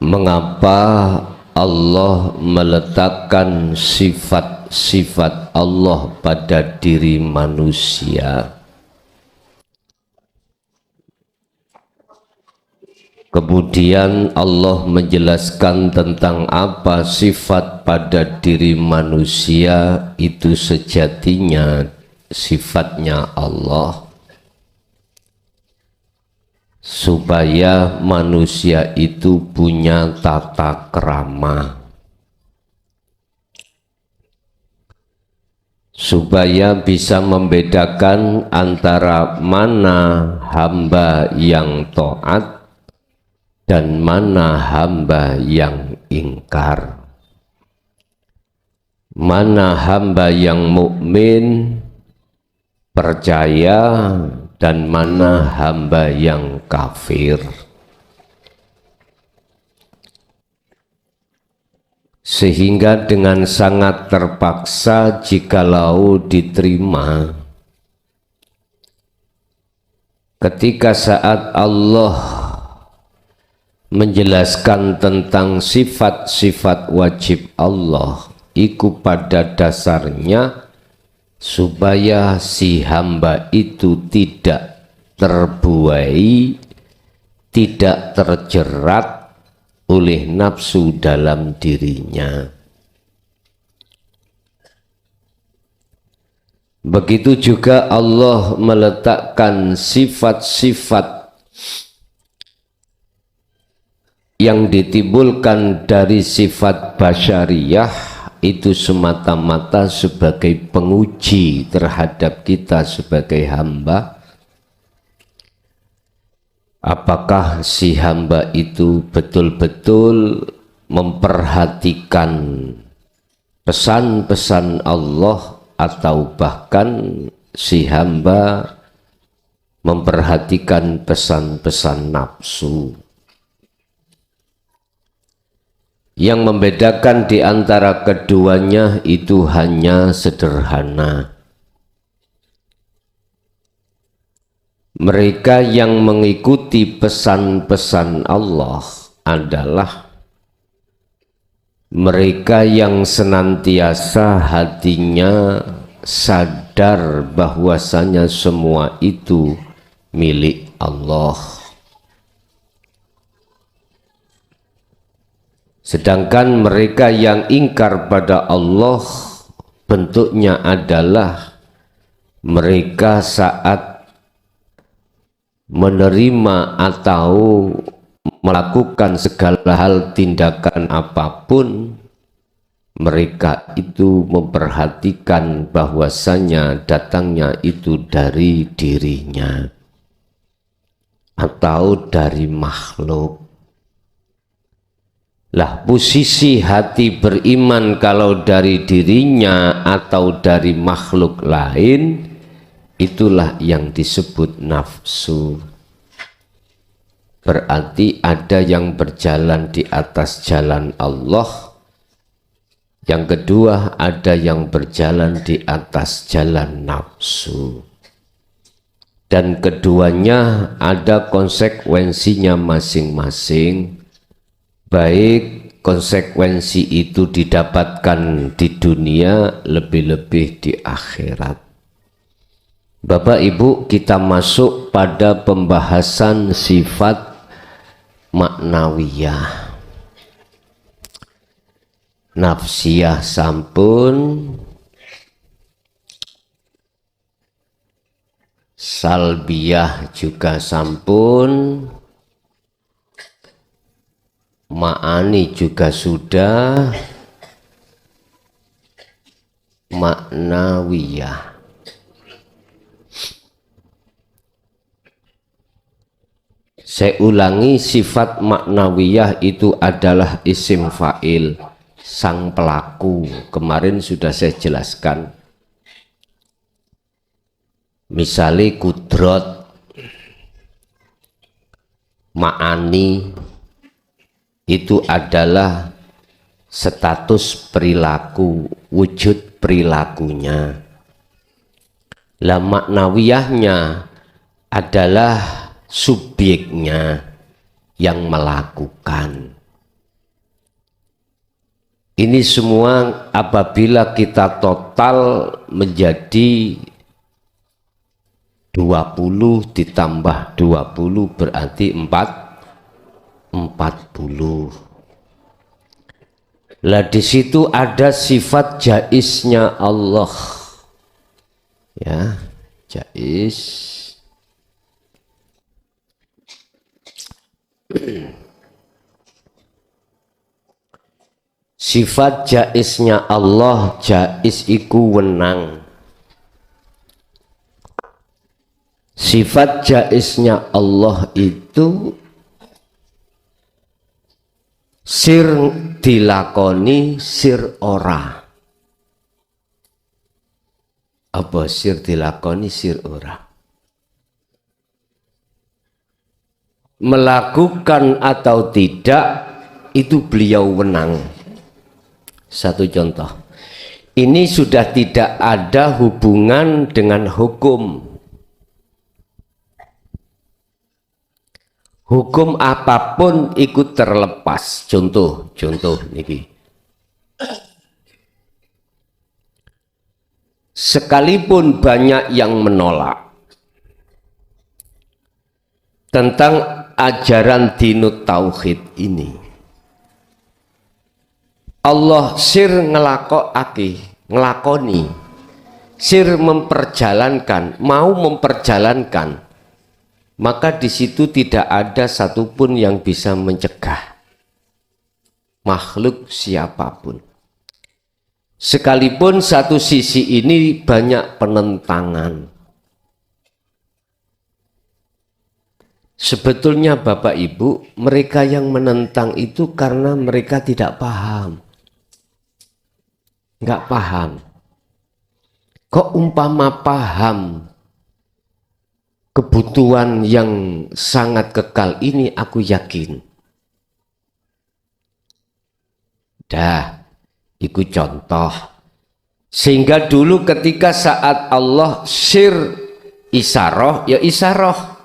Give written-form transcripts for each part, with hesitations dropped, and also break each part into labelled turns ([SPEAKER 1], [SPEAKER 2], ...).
[SPEAKER 1] Mengapa Allah meletakkan sifat-sifat Allah pada diri manusia? Kemudian Allah menjelaskan tentang apa sifat pada diri manusia itu sejatinya sifatnya Allah, supaya manusia itu punya tata krama, supaya bisa membedakan antara mana hamba yang taat dan mana hamba yang ingkar, mana hamba yang mukmin percaya dan mana hamba yang kafir. Sehingga dengan sangat terpaksa jikalau diterima ketika saat Allah menjelaskan tentang sifat-sifat wajib Allah, iku pada dasarnya supaya si hamba itu tidak terbuai, tidak terjerat oleh nafsu dalam dirinya. Begitu juga Allah meletakkan sifat-sifat yang ditimbulkan dari sifat basyariyah itu semata-mata sebagai penguji terhadap kita sebagai hamba. Apakah si hamba itu betul-betul memperhatikan pesan-pesan Allah, atau bahkan si hamba memperhatikan pesan-pesan nafsu. Yang membedakan di antara keduanya itu hanya sederhana. Mereka yang mengikuti pesan-pesan Allah adalah mereka yang senantiasa hatinya sadar bahwasanya semua itu milik Allah. Sedangkan mereka yang ingkar pada Allah bentuknya adalah mereka saat menerima atau melakukan segala hal tindakan apapun, mereka itu memperhatikan bahwasanya datangnya itu dari dirinya atau dari makhluk. Lah, posisi hati beriman kalau dari dirinya atau dari makhluk lain, itulah yang disebut nafsu. Berarti ada yang berjalan di atas jalan Allah, yang kedua ada yang berjalan di atas jalan nafsu, dan keduanya ada konsekuensinya masing-masing. Baik konsekuensi itu didapatkan di dunia, lebih-lebih di akhirat. Bapak Ibu, kita masuk pada pembahasan sifat maknawiyah. Nafsiyah sampun, salbiyah juga sampun, ma'ani juga sudah, maknawiyah. Saya ulangi, sifat maknawiyah itu adalah isim fa'il, sang pelaku. Kemarin sudah saya jelaskan. Misalnya kudrot, ma'ani itu adalah status perilaku, wujud perilakunya. Lah maknawiyahnya adalah subjeknya yang melakukan. Ini semua apabila kita total menjadi 20 ditambah 20 berarti 40. Lah di situ ada sifat jaiznya Allah. Ya, jaiz. Sifat jaiznya Allah, jaiz iku wenang. Sifat jaiznya Allah itu sir dilakoni, sir ora. Apa sir dilakoni, sir ora? Melakukan atau tidak itu beliau wenang. Satu contoh. Ini sudah tidak ada hubungan dengan hukum. Hukum apapun ikut terlepas. Contoh niki. Sekalipun banyak yang menolak tentang ajaran dinut tauhid ini, Allah sir ngelakoni, sir memperjalankan, mau memperjalankan. Maka di situ tidak ada satupun yang bisa mencegah makhluk siapapun. Sekalipun satu sisi ini banyak penentangan. Sebetulnya Bapak Ibu, mereka yang menentang itu karena mereka tidak paham. Nggak paham. Kok umpama paham kebutuhan yang sangat kekal ini, aku yakin. Dah, itu contoh. Sehingga dulu ketika saat Allah sir isaroh, ya isaroh.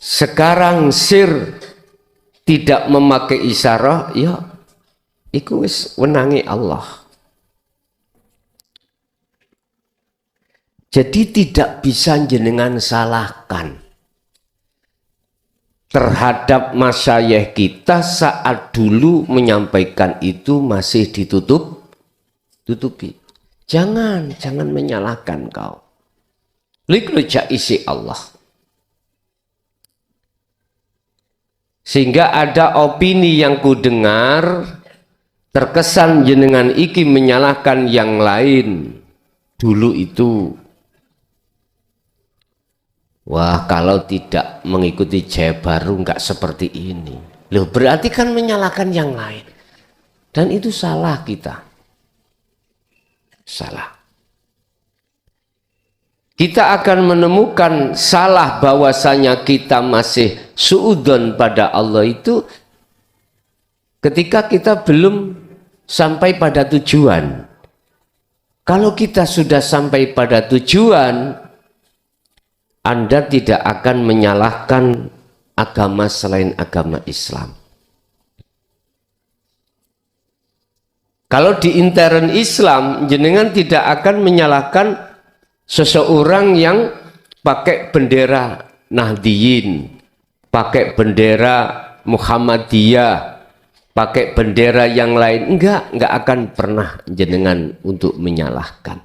[SPEAKER 1] Sekarang sir tidak memakai isaroh, ya itu wis wenangi Allah. Jadi tidak bisa jenengan salahkan terhadap masyayikh kita saat dulu menyampaikan itu masih ditutupi. Jangan menyalahkan kau. Likluja isi Allah. Sehingga ada opini yang ku dengar terkesan jenengan iki menyalahkan yang lain dulu itu. Wah, kalau tidak mengikuti Jaya Baru nggak seperti ini. Loh, berarti kan menyalahkan yang lain. Dan itu salah kita. Salah. Kita akan menemukan salah bahwasanya kita masih suudon pada Allah itu ketika kita belum sampai pada tujuan. Kalau kita sudah sampai pada tujuan, Anda tidak akan menyalahkan agama selain agama Islam. Kalau di intern Islam, jenengan tidak akan menyalahkan seseorang yang pakai bendera Nahdiyin, pakai bendera Muhammadiyah, pakai bendera yang lain. Enggak akan pernah jenengan untuk menyalahkan.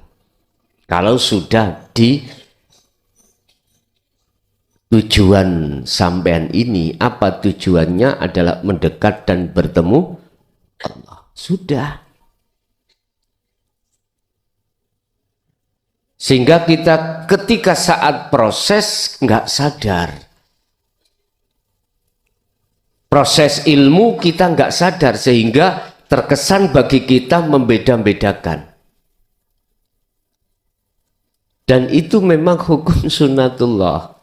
[SPEAKER 1] Kalau sudah di tujuan sampean ini, apa tujuannya adalah mendekat dan bertemu Allah. Sudah. Sehingga kita ketika saat proses nggak sadar. Proses ilmu kita nggak sadar sehingga terkesan bagi kita membeda-bedakan. Dan itu memang hukum sunnatullah.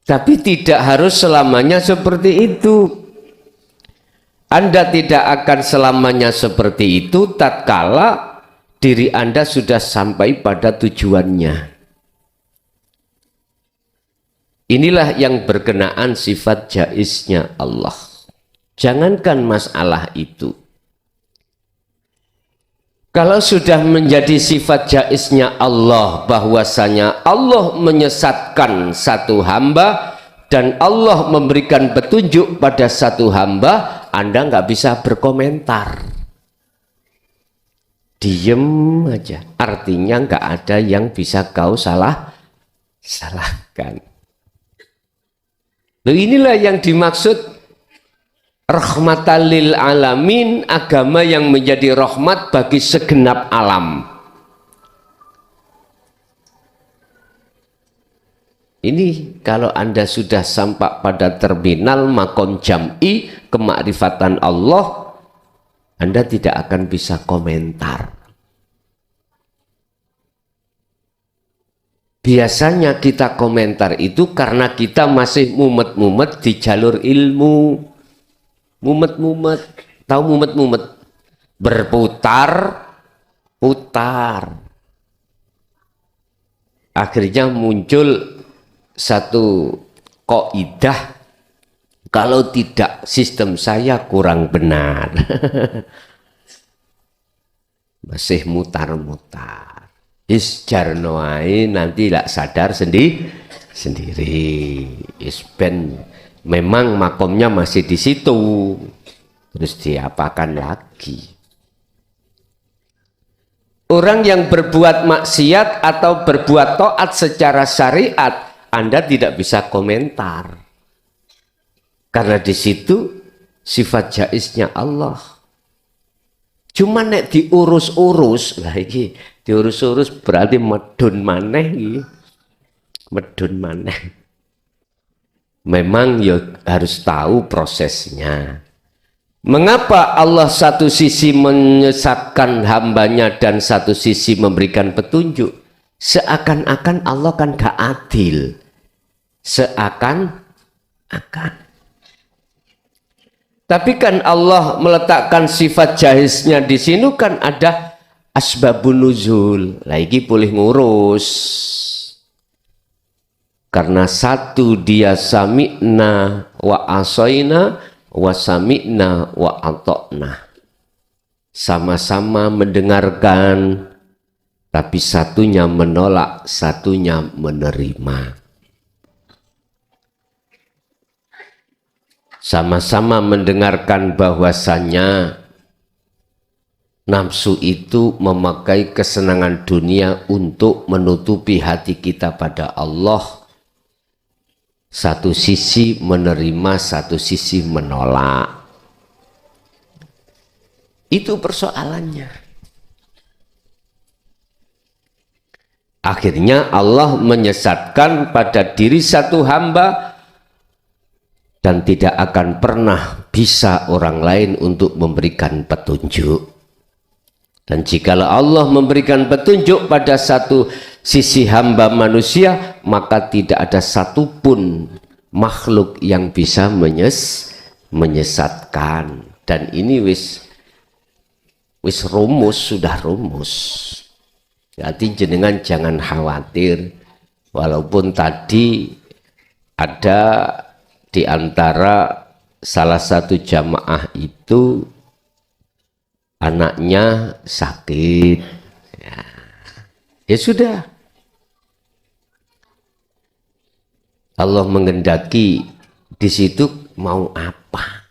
[SPEAKER 1] Tapi tidak harus selamanya seperti itu. Anda tidak akan selamanya seperti itu tatkala diri Anda sudah sampai pada tujuannya. Inilah yang berkenaan sifat jaiznya Allah. Jangankan masalah itu. Kalau sudah menjadi sifat jaiznya Allah bahwasanya Allah menyesatkan satu hamba dan Allah memberikan petunjuk pada satu hamba, Anda nggak bisa berkomentar. Diem aja. Artinya nggak ada yang bisa kau salahkan. Loh, inilah yang dimaksud rahmatan lil alamin, agama yang menjadi rahmat bagi segenap alam. Ini kalau Anda sudah sampai pada terminal makom jam'i kemakrifatan Allah, Anda tidak akan bisa komentar. Biasanya kita komentar itu karena kita masih mumet-mumet di jalur ilmu. Mumet-mumet, tahu mumet-mumet? Berputar-putar. Akhirnya muncul satu kaidah, kalau tidak sistem saya kurang benar. Masih mutar-mutar. Isjarnoai nanti tidak sadar sendiri. Isben memang makomnya masih di situ, terus diapakan lagi? Orang yang berbuat maksiat atau berbuat taat secara syariat, Anda tidak bisa komentar, karena di situ sifat jaiznya Allah. Cuma nek diurus-urus, lagi diurus-urus berarti medun maneh, medun maneh. Memang ya harus tahu prosesnya. Mengapa Allah satu sisi menyesatkan hambanya dan satu sisi memberikan petunjuk? Seakan-akan Allah kan gak adil. Seakan-akan. Tapi kan Allah meletakkan sifat jaiznya di sini kan ada asbabun nuzul. Lagi boleh ngurus. Karena satu dia sami'na wa asoina wa sami'na wa atokna. Sama-sama mendengarkan, tapi satunya menolak, satunya menerima. Sama-sama mendengarkan bahwasanya nafsu itu memakai kesenangan dunia untuk menutupi hati kita pada Allah. Satu sisi menerima, satu sisi menolak. Itu persoalannya. Akhirnya Allah menyesatkan pada diri satu hamba dan tidak akan pernah bisa orang lain untuk memberikan petunjuk. Dan jikalau Allah memberikan petunjuk pada satu sisi hamba manusia, maka tidak ada satupun makhluk yang bisa menyesatkan. Dan ini wis rumus, sudah rumus. Jadi jenengan jangan khawatir, walaupun tadi ada di antara salah satu jamaah itu anaknya sakit, ya sudah. Allah mengendaki di situ mau apa.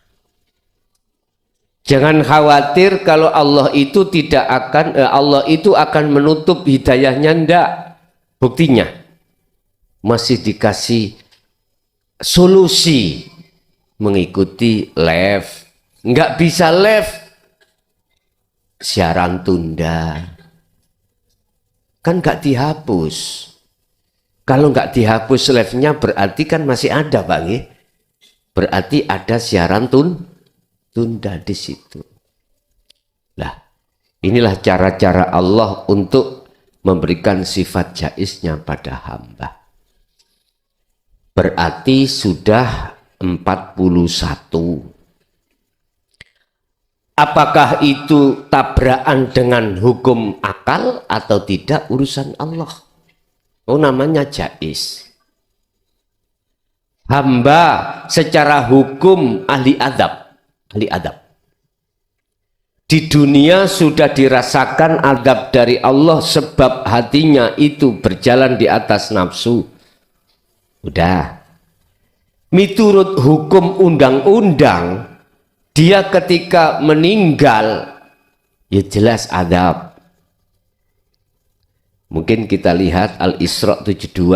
[SPEAKER 1] Jangan khawatir kalau Allah itu tidak akan, Allah itu akan menutup hidayahnya, ndak. Buktinya masih dikasih solusi mengikuti live, nggak bisa live, siaran tunda, kan nggak dihapus. Kalau nggak dihapus live-nya berarti kan masih ada, Pak. Berarti ada siaran tunda di situ. Nah, inilah cara-cara Allah untuk memberikan sifat jaiznya pada hamba. Berarti sudah 41. Apakah itu tabrakan dengan hukum akal atau tidak, urusan Allah. Oh, namanya jaiz. Hamba secara hukum ahli adab. ahli adab. Di dunia sudah dirasakan adab dari Allah sebab hatinya itu berjalan di atas nafsu. Udah. Miturut hukum undang-undang, dia ketika meninggal, ya jelas adab. Mungkin kita lihat Al-Isra 72.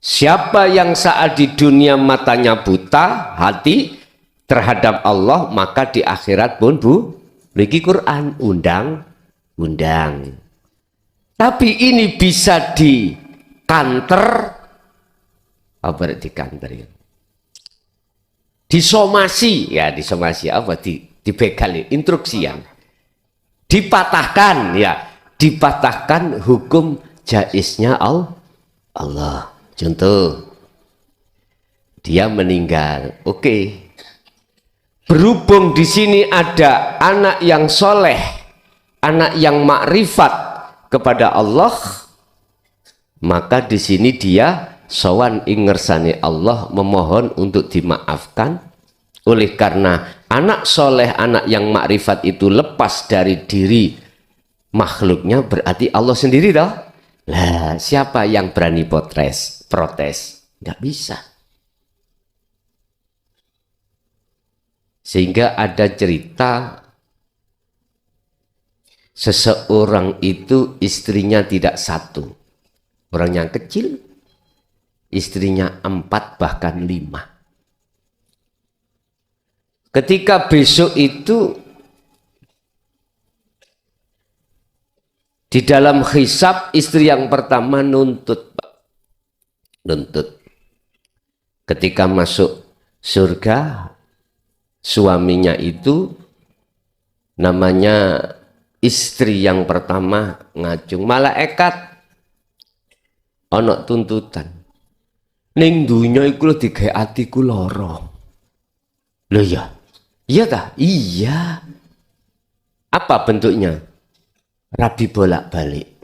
[SPEAKER 1] Siapa yang saat di dunia matanya buta, hati terhadap Allah, maka di akhirat pun bagi Quran undang. Tapi ini bisa dikanter, apa dikanter ya? Disomasi, ya disomasi apa? Dibegal, instruksi yang dipatahkan, ya dipatahkan hukum jaiznya Allah. Contoh, dia meninggal, oke. Berhubung di sini ada anak yang soleh, anak yang makrifat kepada Allah, maka di sini dia sowan ingersani Allah, memohon untuk dimaafkan. Oleh karena anak soleh, anak yang makrifat itu lepas dari diri makhluknya, berarti Allah sendiri toh. Lah, siapa yang berani protes? Nggak bisa. Sehingga ada cerita seseorang itu istrinya tidak satu, orang yang kecil, istrinya 4 bahkan 5. Ketika besok itu di dalam hisab, istri yang pertama nuntut. Ketika masuk surga, suaminya itu namanya istri yang pertama ngajung, malaikat ana tuntutan. Ning dunya iku lho digawe atiku lara. Lho ya. Iya tah? Iya. Apa bentuknya? Rabi bolak-balik.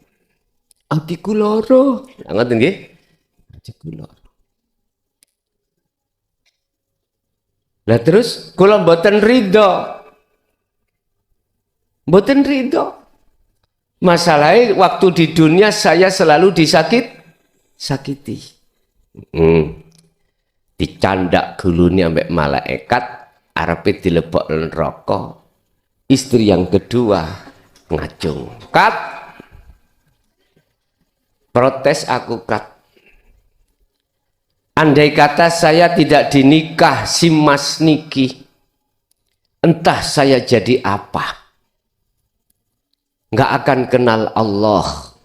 [SPEAKER 1] Atiku lara. Ngoten nggih? Atiku lara. Lah terus kula mboten ridho. Mboten ridho. Masalahnya waktu di dunia saya selalu sakiti. Dicandak gulune ambek malaikat, arepe dilebok neraka. Istri yang kedua ngajung. Kat. Protes aku kat. Andai kata saya tidak dinikah si Mas Niki, entah saya jadi apa. Nggak akan kenal Allah.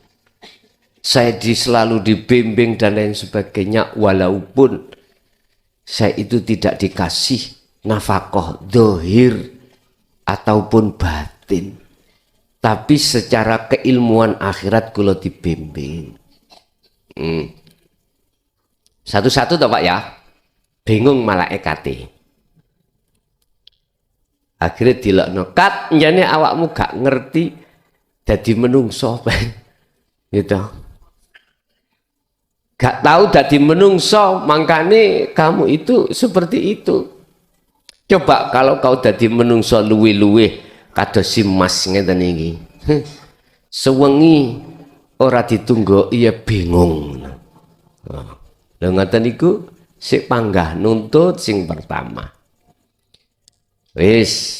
[SPEAKER 1] Saya selalu dibimbing dan lain sebagainya, walaupun saya itu tidak dikasih nafkah dohir ataupun batin. Tapi secara keilmuan akhirat kula dibimbing. Satu-satu toh Pak ya, bingung malaikat. Akhirnya dilokno, kat njane awakmu gak ngerti dadi menungso, gitu. Gak tahu dadi menungso, makanya kamu itu seperti itu. Coba kalau kau dadi menungso luwe-luwe kados si Mas ngeten iki. Sewengi ora ditunggu iya bingung. Lha ngoten niku sik panggah nuntut sing pertama. Wis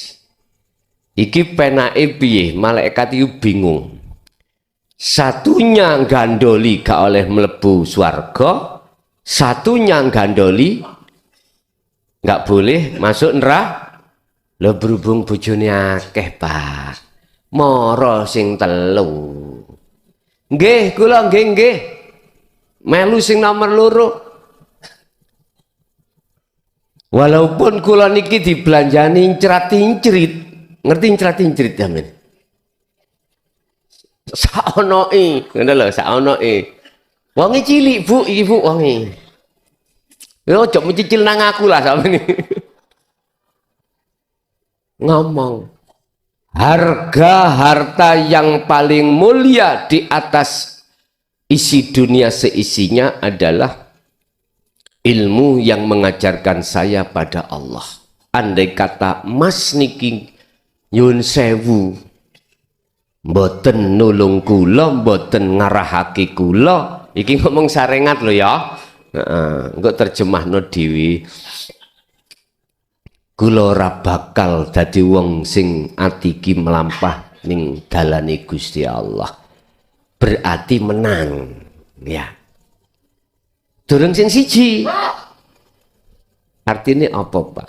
[SPEAKER 1] iki penake piye? Malaikat itu bingung. Satunya gandoli gak oleh mlebu swarga, satunya gandoli gak boleh masuk neraka. Lha berhubung bojone akeh, Pak. Mara sing telu. Nggih, kula nggih. Melu sing nomor 2. Walaupun kula niki dibelanjani incrat-incrit. Ngerti incrat-incrit sampeyan? Saonoke, ngono lho, saonoke. Wonge cilik, Bu, iki Bu wonge. Yo ojo mencicil nang aku lah sampeyan iki. Ngomong harga harta yang paling mulia di atas isi dunia seisinya adalah ilmu yang mengajarkan saya pada Allah. andai kata Mas niki nyun sewu mboten nulung kula, mboten ngarahake kula, iki ngomong sarengat lho ya. Engko terjemahno dhewe. Kula ora bakal dadi wong sing ati ki melampah ning dalane Gusti Allah. Berarti menang, ya. Durung sing siji. Artinya apa, Pak?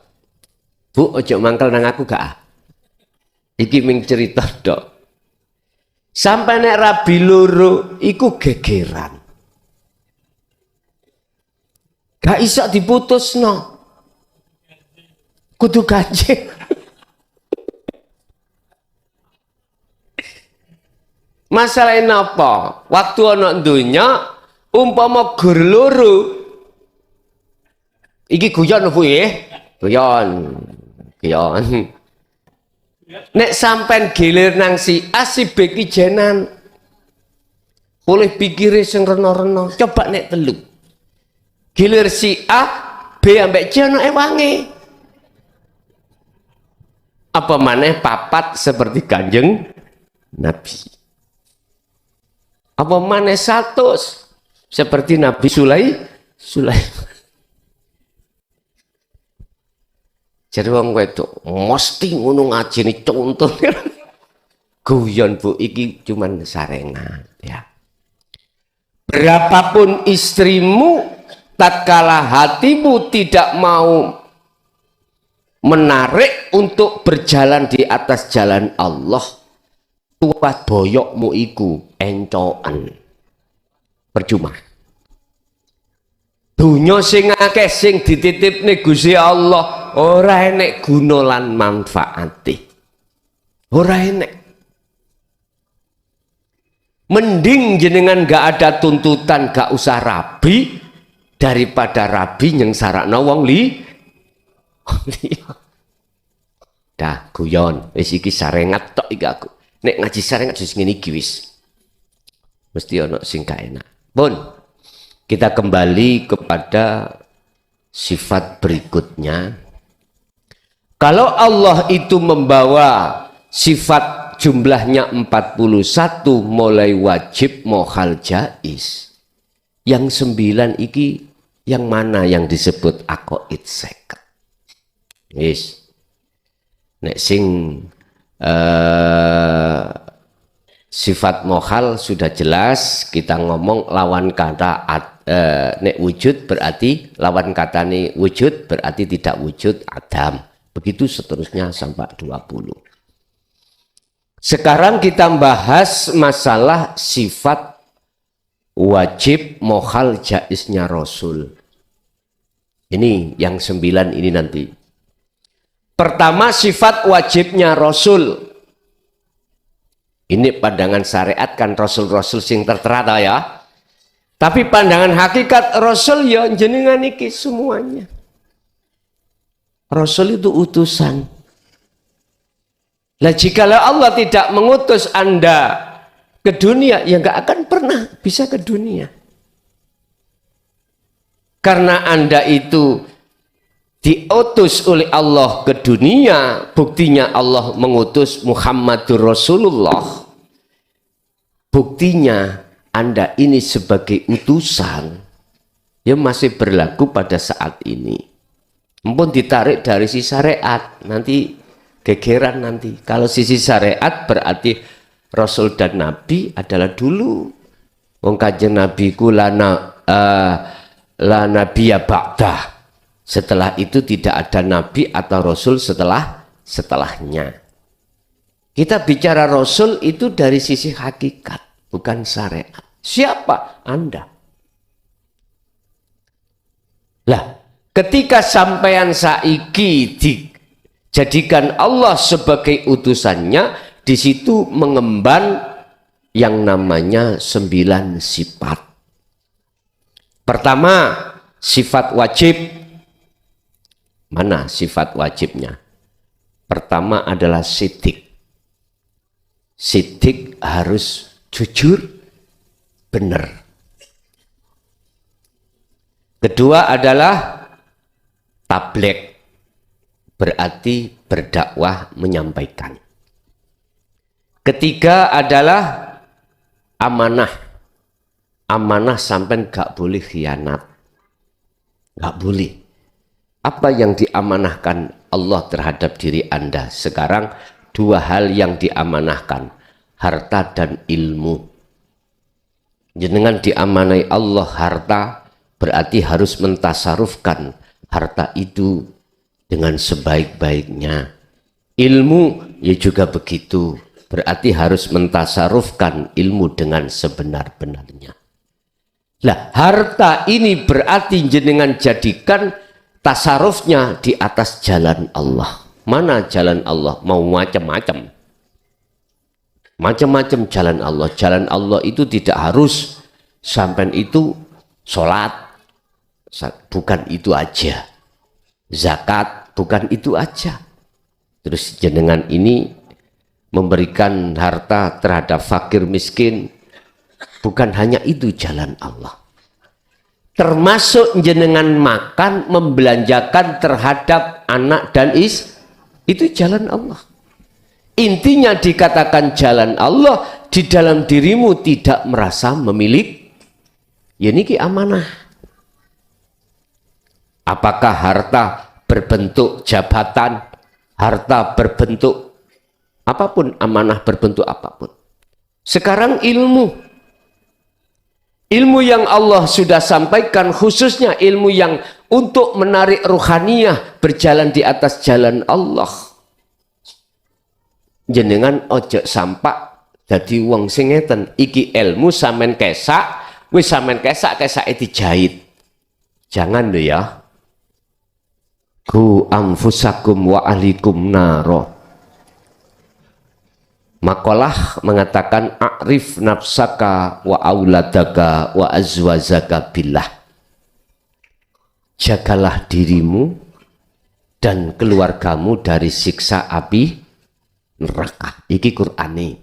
[SPEAKER 1] Bu, ojo mangkel nang aku gak? Iki ming cerita dok. Sampai nek rabi loro iku gegeran. Gak iso diputusno. Kudu ganjeng. Masalahnya apa? Waktu ana donya umpama gur loro iki guyon Bu nggih. Guyon. Nek sampean gilir nang si A si B ki jenan. Oleh pikire sing rena-rena, coba nek telu. Gilir si A, B ambek C ana ewange. Apa maneh papat seperti Kanjeng Nabi. Apa maneh 100 seperti Nabi Sulaiman. Jadi wong wedok mesti ngono ngajeni contoh. Guyon Bu, iki cuman sarengan ya. Berapapun istrimu, tatkala hatimu tidak mau menarik untuk berjalan di atas jalan Allah, tuwat boyokmu iku encokan. Percuma. Dunya sing akeh sing dititipne Gusti Allah ora enek guna lan manfaate. Ora enek. Mending jenengan gak ada tuntutan, gak usah rabi daripada rabi nyengsakno wong liya. Dah guyon, wis iki sarengat tok iki aku. Nek ngaji sarengat wis ngene iki wis. Mesti ono sing gak enak. Pun kita kembali kepada sifat berikutnya. Kalau Allah itu membawa sifat jumlahnya 41 mulai wajib mohal jais. Yang 9 iki yang mana yang disebut aqaid seket? Yes. Nek sing sifat mohal sudah jelas, kita ngomong lawan kata nek wujud berarti lawan kata nih wujud berarti tidak wujud adam. Begitu seterusnya sampai 20. Sekarang kita bahas masalah sifat wajib mohal jaisnya Rasul. Ini yang 9 ini nanti. Pertama sifat wajibnya Rasul. Ini pandangan syariat kan Rasul-Rasul sing tertera ya. Tapi pandangan hakikat Rasul ya jenengan iki semuanya. Rasul itu utusan. Lah jikalau Allah tidak mengutus Anda ke dunia, ya nggak akan pernah bisa ke dunia. Karena Anda itu diutus oleh Allah ke dunia, buktinya Allah mengutus Muhammadur Rasulullah. Buktinya Anda ini sebagai utusan yang masih berlaku pada saat ini. Mumpun ditarik dari sisi syariat, nanti gegeran nanti. Kalau sisi syariat berarti Rasul dan Nabi adalah dulu. Wong Kanjeng Nabi ku la nabiyya ba'dah. Setelah itu tidak ada nabi atau rasul setelahnya. Kita bicara Rasul itu dari sisi hakikat, bukan syariat. Siapa? Anda. Lah, ketika sampean saiki dijadikan Allah sebagai utusannya, di situ mengemban yang namanya 9 sifat. Pertama, sifat wajib. Mana sifat wajibnya? Pertama adalah sidik. Sidik harus jujur, benar. Kedua adalah tabligh, berarti berdakwah, menyampaikan. Ketiga adalah amanah. Amanah sampai gak boleh khianat. Gak boleh. Apa yang diamanahkan Allah terhadap diri Anda sekarang? Dua hal yang diamanahkan, harta dan ilmu. Jenengan diamanai Allah harta, berarti harus mentasarufkan harta itu dengan sebaik-baiknya. Ilmu ya juga begitu, berarti harus mentasarufkan ilmu dengan sebenar-benarnya. Lah, harta ini berarti jenengan jadikan tasarufnya di atas jalan Allah. Mana jalan Allah? Mau macam-macam. Macam-macam jalan Allah. Jalan Allah itu tidak harus sampai itu sholat. Bukan itu aja. Zakat, bukan itu aja. Terus jenengan ini memberikan harta terhadap fakir miskin. Bukan hanya itu jalan Allah. Termasuk jenengan makan, membelanjakan terhadap anak dan itu jalan Allah. Intinya dikatakan jalan Allah, di dalam dirimu tidak merasa memiliki. Ya ini amanah. Apakah harta berbentuk jabatan, harta berbentuk apapun, amanah berbentuk apapun. Sekarang ilmu. Ilmu yang Allah sudah sampaikan, khususnya ilmu yang untuk menarik ruhaniyah berjalan di atas jalan Allah. Jenengan ojo sampak jadi wong sing ngeten, iki ilmu sampean kesak, wis sampean kesake dijahit. Jangan lho ya. Ku anfusakum wa ahlikum naro. Makalah mengatakan a'rif nafsaka wa auladaka wa azwajaka billah. Jagalah dirimu dan keluargamu dari siksa api neraka. Iki Qur'ani.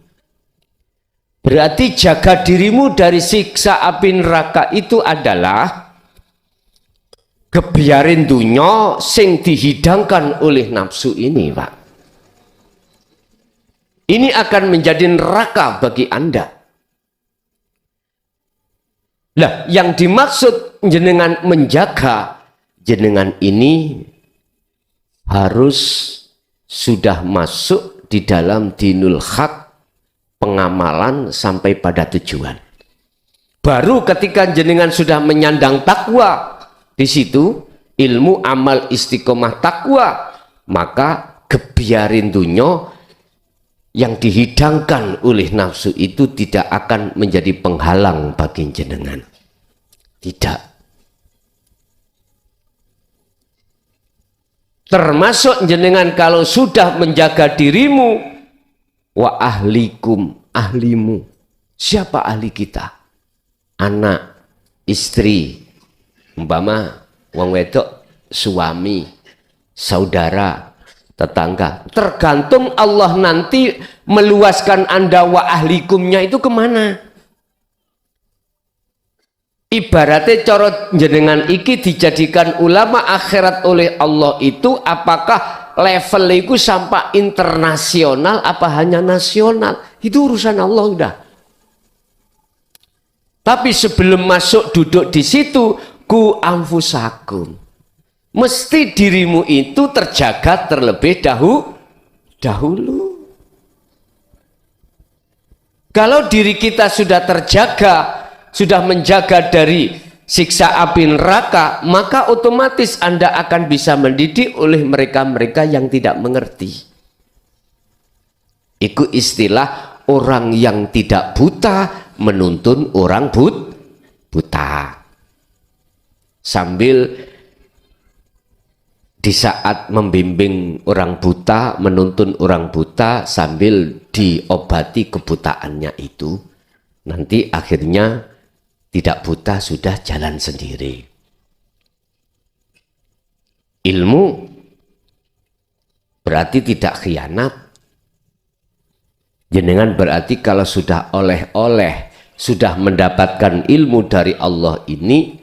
[SPEAKER 1] Berarti jaga dirimu dari siksa api neraka itu adalah kebiarin dunya sing dihidangkan oleh nafsu ini, Pak. Ini akan menjadi neraka bagi Anda. Lah, yang dimaksud jenengan menjaga, jenengan ini harus sudah masuk di dalam dinul haq, pengamalan sampai pada tujuan. Baru ketika jenengan sudah menyandang takwa, di situ ilmu amal istiqomah takwa, maka kebiarin dunya yang dihidangkan oleh nafsu itu tidak akan menjadi penghalang bagi jenengan. Tidak. Termasuk jenengan kalau sudah menjaga dirimu, wa ahlikum, ahlimu. Siapa ahli kita? Anak, istri, umpama wong wedok, suami, saudara, tetangga. Tergantung Allah nanti meluaskan Anda wa ahlikumnya itu kemana. Ibaratnya cara jenengan iki dijadikan ulama akhirat oleh Allah itu apakah level itu sampai internasional apa hanya nasional. Itu urusan Allah udah. Tapi sebelum masuk duduk di situ, ku anfusakum. Mesti dirimu itu terjaga terlebih dahulu. Kalau diri kita sudah terjaga, sudah menjaga dari siksa api neraka, maka otomatis Anda akan bisa mendidik oleh mereka-mereka yang tidak mengerti. Itu istilah orang yang tidak buta menuntun orang buta. Sambil di saat membimbing orang buta, menuntun orang buta sambil diobati kebutaannya itu, nanti akhirnya tidak buta sudah jalan sendiri. Ilmu berarti tidak khianat. Jenengan berarti kalau sudah oleh-oleh, sudah mendapatkan ilmu dari Allah ini,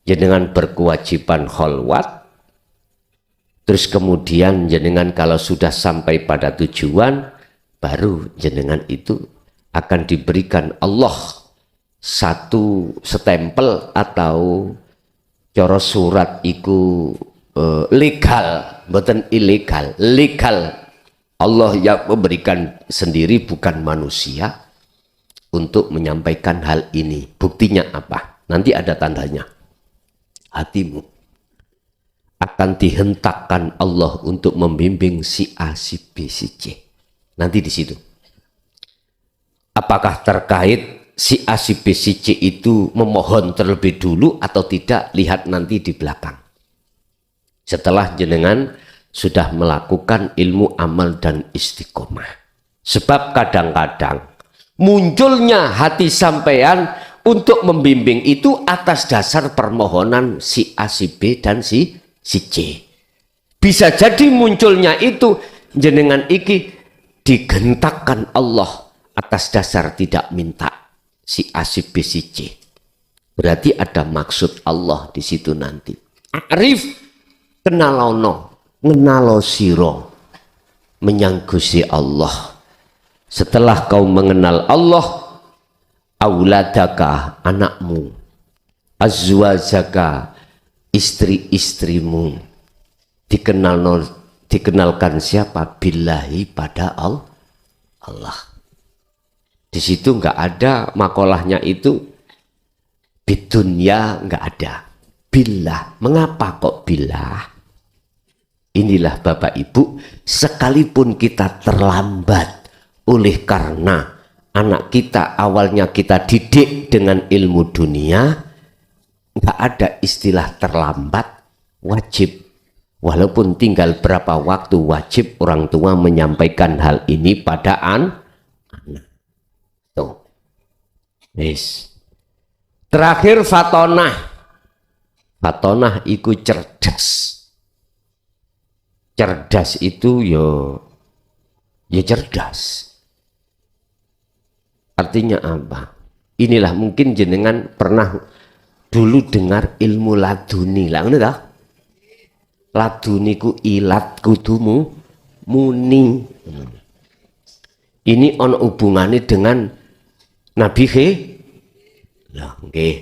[SPEAKER 1] jenengan berkewajiban kholwat, Terus kemudian jenengan kalau sudah sampai pada tujuan, baru jenengan itu akan diberikan Allah satu stempel atau coro surat iku legal, bukan ilegal, legal. Allah yang memberikan sendiri, bukan manusia, untuk menyampaikan hal ini. Buktinya apa? Nanti ada tandanya. Hatimu akan dihentakkan Allah untuk membimbing si A, si B, si C. Nanti di situ. Apakah terkait si A, si B, si C itu memohon terlebih dulu atau tidak? Lihat nanti di belakang. Setelah jenengan sudah melakukan ilmu amal dan istiqomah. Sebab kadang-kadang munculnya hati sampean untuk membimbing itu atas dasar permohonan si A, si B, dan si C. Bisa jadi munculnya itu jenengan iki digentakkan Allah atas dasar tidak minta si A, si B, si C. Berarti ada maksud Allah di situ nanti. Arif kenalono, ngenalo siro, menyanggusi Allah. Setelah kau mengenal Allah, auladaka, anakmu, azwajaka, istri-istrimu, dikenalkan siapa? Billahi, pada Allah. Di situ nggak ada makolahnya itu bidunya, nggak ada. Billah, mengapa kok billah? Inilah Bapak Ibu, sekalipun kita terlambat oleh karena anak kita awalnya kita didik dengan ilmu dunia, nggak ada istilah terlambat, wajib. Walaupun tinggal berapa waktu, wajib orang tua menyampaikan hal ini pada anak. Tuh. Yes. Terakhir fatonah. Fatonah itu cerdas. Cerdas itu yo cerdas. Artinya apa? Inilah mungkin jenengan pernah dulu dengar ilmu laduni lah, ngono ta? Laduni ku ilat kudumu muni. Ini ono hubungannya dengan Nabi lah nggih.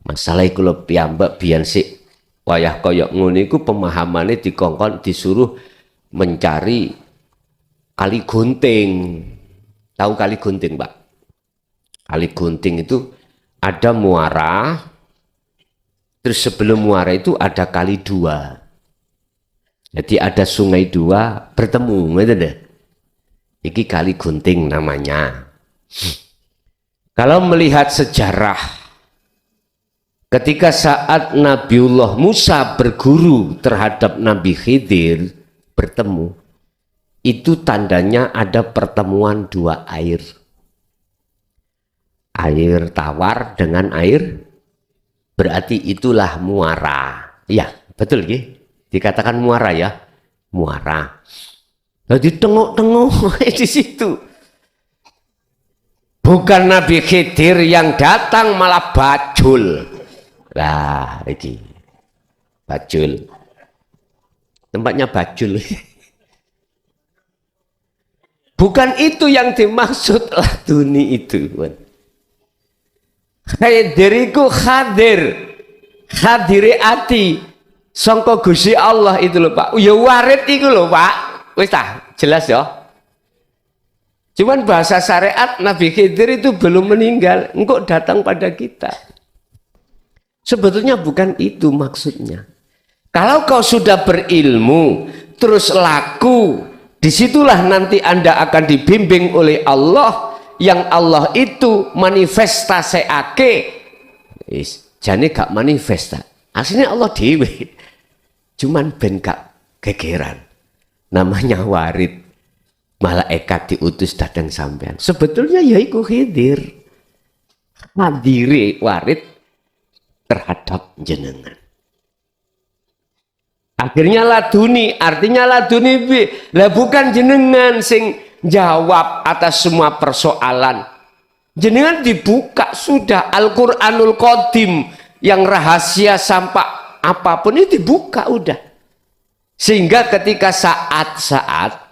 [SPEAKER 1] Masalah iku lho piyambak biyen sik wayah kaya ngono iku pemahamane dikongkon disuruh mencari kali gunting. Tahu kali gunting, Pak? Kali gunting itu ada muara, terus sebelum muara itu ada kali dua. Jadi ada sungai dua bertemu, gitu deh. Iki kali gunting namanya. Kalau melihat sejarah, ketika saat Nabiullah Musa berguru terhadap Nabi Khidir bertemu, itu tandanya ada pertemuan dua air. Air tawar dengan air, berarti itulah muara. Ya, betul ya. Dikatakan muara ya, muara. Jadi tengok-tengok di situ. Bukan Nabi Khidir yang datang, malah bajul. Lah, ini bajul. Tempatnya bajul. Bukan itu yang dimaksud laduni itu. Khidir itu hadir. Hadiri ati. Sangka Gusti Allah itu lho Pak. Ya warid itu lho Pak. Wis tah, jelas ya. Cuman bahasa syariat Nabi Khidir itu belum meninggal, engkau datang pada kita. Sebetulnya bukan itu maksudnya. Kalau kau sudah berilmu, terus laku, disitulah nanti Anda akan dibimbing oleh Allah, yang Allah itu manifestasiake. Jane gak manifesta. Aslinya Allah dewe. Cuman ben gak gegeran. Namanya warid. Malaikat diutus datang sampean. Sebetulnya ya iku Khidir. Hadiri warid terhadap jenengan. Akhirnya laduni, artinya laduni lah bukan jenengan sing jawab atas semua persoalan. Jenengan dibuka sudah Al-Qur'anul Qadim yang rahasia sampai apapun itu dibuka udah. Sehingga ketika saat-saat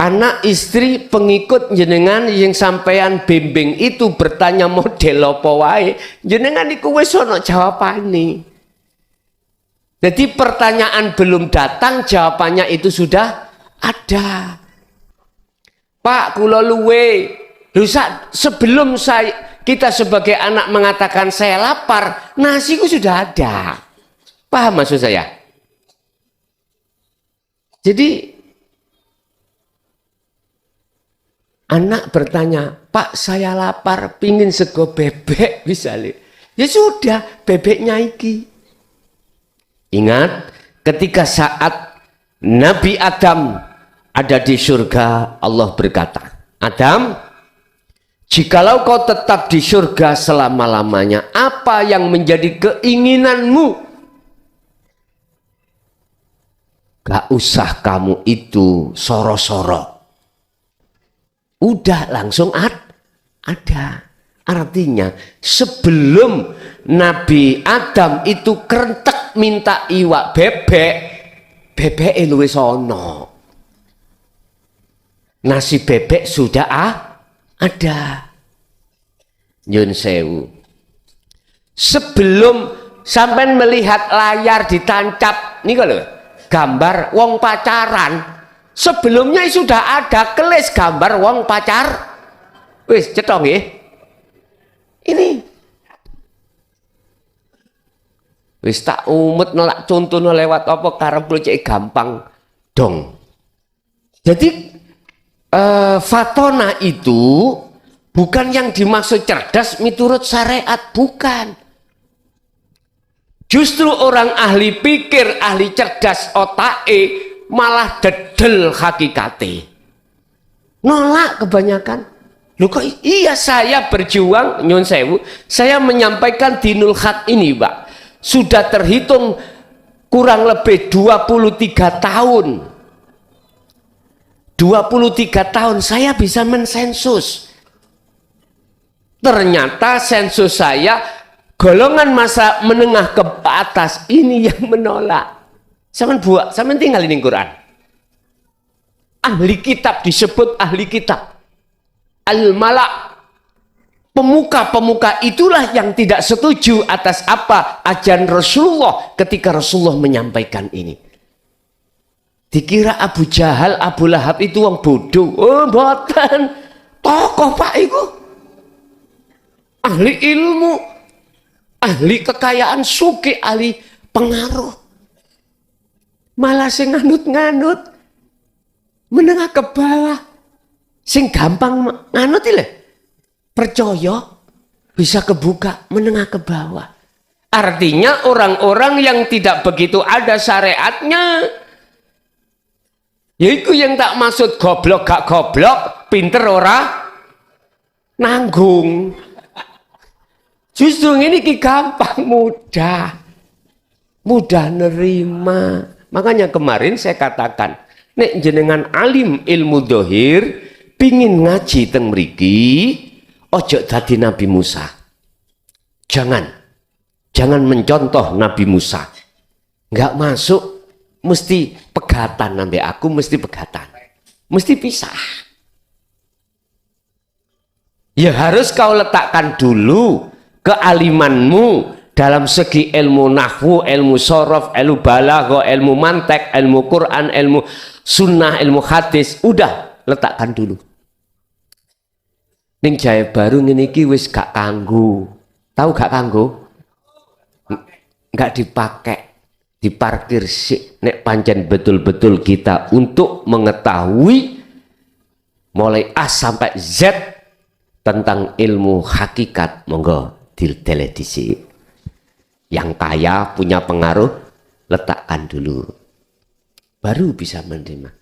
[SPEAKER 1] anak istri pengikut jenengan yang sampean bimbing itu bertanya model apa wae, jenengan iku wis ana jawabane. Jadi pertanyaan belum datang, jawabannya itu sudah ada. Pak, kula luwe. Sebelum kita sebagai anak mengatakan saya lapar, nasiku sudah ada. Paham maksud saya? Jadi anak bertanya, Pak saya lapar, pingin sego bebek misalnya. Ya sudah, bebeknya iki. Ingat, ketika saat Nabi Adam ada di surga, Allah berkata, Adam, jikalau kau tetap di surga selama-lamanya, apa yang menjadi keinginanmu? Gak usah kamu itu soro-soro. Udah langsung ada. Artinya sebelum Nabi Adam itu kerentek minta iwak bebek luwes ono. Nasi bebek sudah ada. Nyun sewu. Sebelum sampai melihat layar ditancap, nih kalau gambar wong pacaran. Sebelumnya sudah ada kelis gambar wong pacar. Wis cetong ya. Ini wis tak umut nolak contoh lewat apa karep cek gampang dong. Jadi fatona itu bukan yang dimaksud cerdas miturut syariat, bukan. Justru orang ahli pikir, ahli cerdas otake malah dedel hakikate. Nolak kebanyakan. Loh kok iya saya berjuang, nyun sewu, saya menyampaikan dinul haq ini, Pak. Sudah terhitung kurang lebih 23 tahun. 23 tahun saya bisa mensensus. Ternyata sensus saya golongan masa menengah ke atas ini yang menolak. Sama tinggal ini Quran. Ahli kitab disebut ahli kitab. Al-Malak. Pemuka-pemuka itulah yang tidak setuju atas apa ajaran Rasulullah ketika Rasulullah menyampaikan ini. Dikira Abu Jahal, Abu Lahab itu orang bodoh. Oh, boten. Tokoh Pak itu. Ahli ilmu, ahli kekayaan, suki, ahli pengaruh. Malah sing nganut-nganut menengah ke bawah. Sing gampang nganut ile. Percaya bisa kebuka menengah ke bawah. Artinya orang-orang yang tidak begitu ada syariatnya. Yaitu yang tak maksud goblok gak goblok, pinter ora nanggung. Justru ini gampang, mudah nerima. Makanya kemarin saya katakan, nek jenengan alim ilmu dohir, pingin ngaji teng mriki, ojo dadi Nabi Musa. Jangan mencontoh Nabi Musa. Nggak masuk, mesti pegatan sampai aku, mesti pegatan, mesti pisah. Ya harus kau letakkan dulu kealimanmu dalam segi ilmu nahwu, ilmu sorof, ilmu balaghah, ilmu mantek, ilmu Quran, ilmu sunnah, ilmu hadis. Udah letakkan dulu. Ning Jaya Baru ngene iki wis gak kanggo. Tahu gak kanggo? Gak dipakai, diparkir sik. Nek pancen betul-betul kita untuk mengetahui mulai A sampai Z tentang ilmu hakikat, monggo televisi yang kaya punya pengaruh, letakkan dulu baru bisa menerima.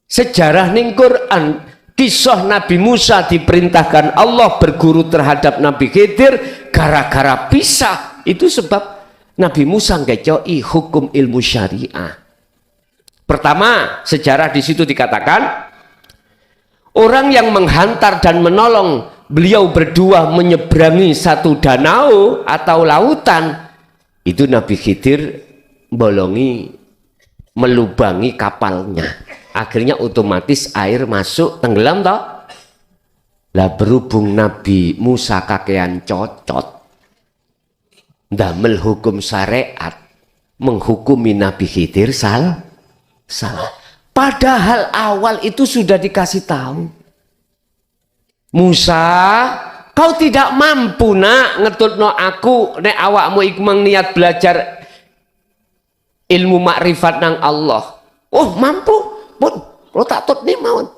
[SPEAKER 1] Sejarah ning Quran, kisah Nabi Musa diperintahkan Allah berguru terhadap Nabi Khidir gara-gara pisah. Itu sebab Nabi Musa ngecoi hukum ilmu syariah. Pertama, sejarah di situ dikatakan orang yang menghantar dan menolong beliau berdua menyeberangi satu danau atau lautan, itu Nabi Khidir bolongi melubangi kapalnya. Akhirnya otomatis air masuk, tenggelam toh. Lah berhubung Nabi Musa kakean cocot, ndamel hukum syariat, menghukumi Nabi Khidir salah. Padahal awal itu sudah dikasih tahu. Musa, kau tidak mampu nak ngetutno aku nek awakmu ikmang niat belajar ilmu makrifat nang Allah. Oh mampu, pun lo tak tut nih mawon.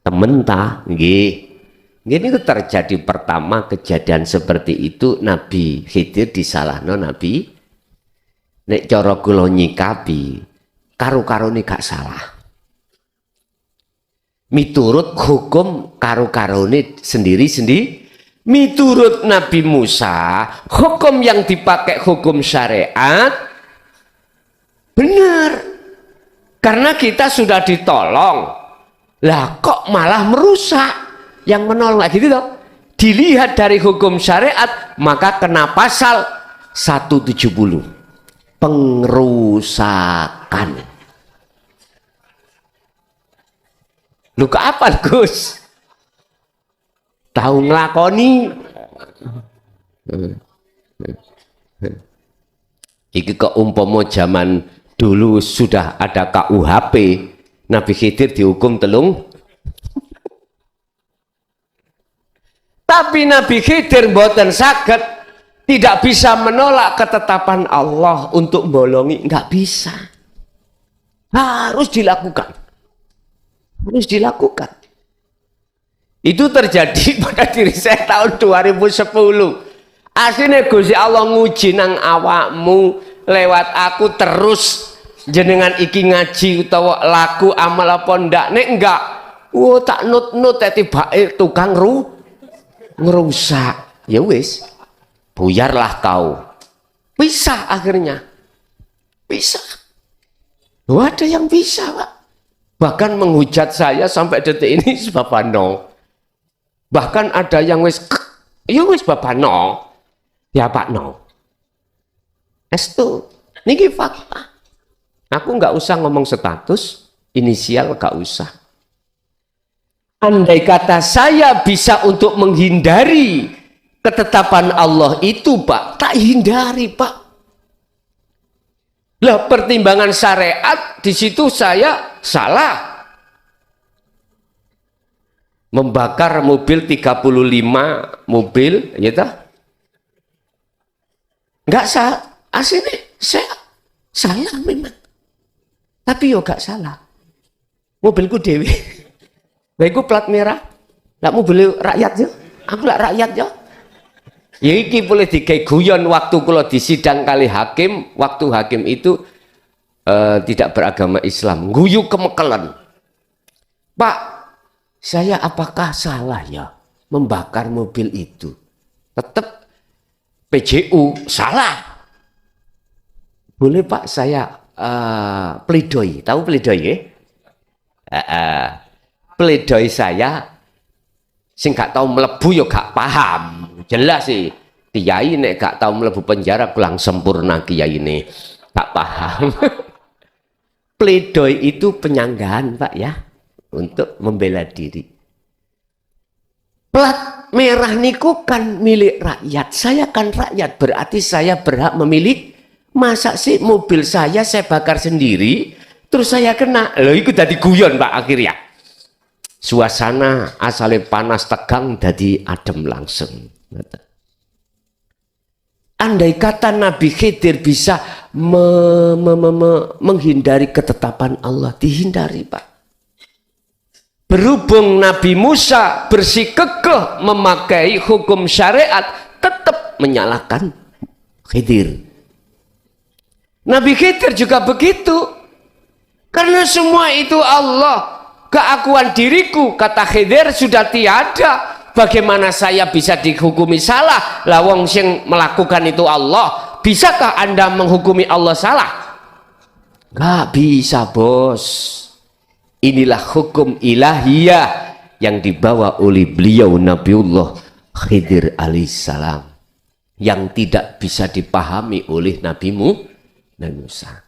[SPEAKER 1] Temen ta, nggih. Ini terjadi pertama kejadian seperti itu Nabi Khidir disalahno Nabi. Nek cara kula nyikapi karo-karone gak salah. Miturut hukum karo-karone sendiri-sendiri. Miturut Nabi Musa, hukum yang dipakai hukum syariat benar. Karena kita sudah ditolong. Lah kok malah merusak? Yang menolong lagi gitu toh. Dilihat dari hukum syariat, maka kena pasal 170. Pengrusakan. Luka apa Gus? Tahu ngelakoni? Iki keumpama zaman dulu sudah ada KUHP, Nabi Khidir dihukum telung. Tapi Nabi Khidir mboten saged, tidak bisa menolak ketetapan Allah untuk bolongi, nggak bisa. Harus dilakukan. Harus dilakukan. Itu terjadi pada diri saya tahun 2010. Aslinya Gusti Allah nguji nang awakmu lewat aku terus jenengan iki ngaji utawa laku amal apa ndak nek enggak. Tak nut-nut tiba tukang ngerusak. Ya wis. Buyarlah kau. Bisa akhirnya. Bisa. Ada yang bisa, Pak. Bahkan menghujat saya sampai detik ini Bapak no. Bahkan ada yang wis ya wis Bapak no. Ya Pak no. Estu. Niki fakta. Aku nggak usah ngomong status, inisial nggak usah. Andai kata saya bisa untuk menghindari ketetapan Allah itu, Pak, tak hindari, Pak. Lah pertimbangan syariat di situ saya salah. Membakar mobil 35 mobil, ya toh? Enggak salah, aslinya saya salah memang. Tapi yo gak salah. Mobilku dewi. Baikku plat merah. Lah mobil rakyat yo. Aku lah rakyat yo. Ya iki boleh digawe guyon waktu kula disidang kali hakim, waktu hakim itu tidak beragama Islam, guyu kemekelan. Pak, saya apakah salah ya membakar mobil itu? Tetap PJU salah. Boleh Pak saya pledoi, tahu pledoi ya? Pledoi saya sing gak tahu melebu yo gak paham. Jelas sih kiai nek gak tahu melebu penjara kurang sempurna kiai ini gak paham. Pledoi itu penyanggahan Pak ya untuk membela diri. Plat merah niku kan milik rakyat, saya kan rakyat, berarti saya berhak memilih. Masa sih mobil saya bakar sendiri terus saya kena? Loh itu tadi guyon Pak akhirnya. Suasana asalnya panas tegang jadi adem langsung. Andai kata Nabi Khidir bisa menghindari ketetapan Allah, dihindari Pak. Berhubung Nabi Musa bersikukuh memakai hukum syariat, tetap menyalahkan Khidir. Nabi Khidir juga begitu. Karena semua itu Allah. Keakuan diriku, kata Khidir, sudah tiada. Bagaimana saya bisa dihukumi salah? Lawang yang melakukan itu Allah. Bisakah Anda menghukumi Allah salah? Gak bisa bos. Inilah hukum ilahiyah yang dibawa oleh beliau Nabiullah Khidir alaihissalam, yang tidak bisa dipahami oleh Nabi Musa.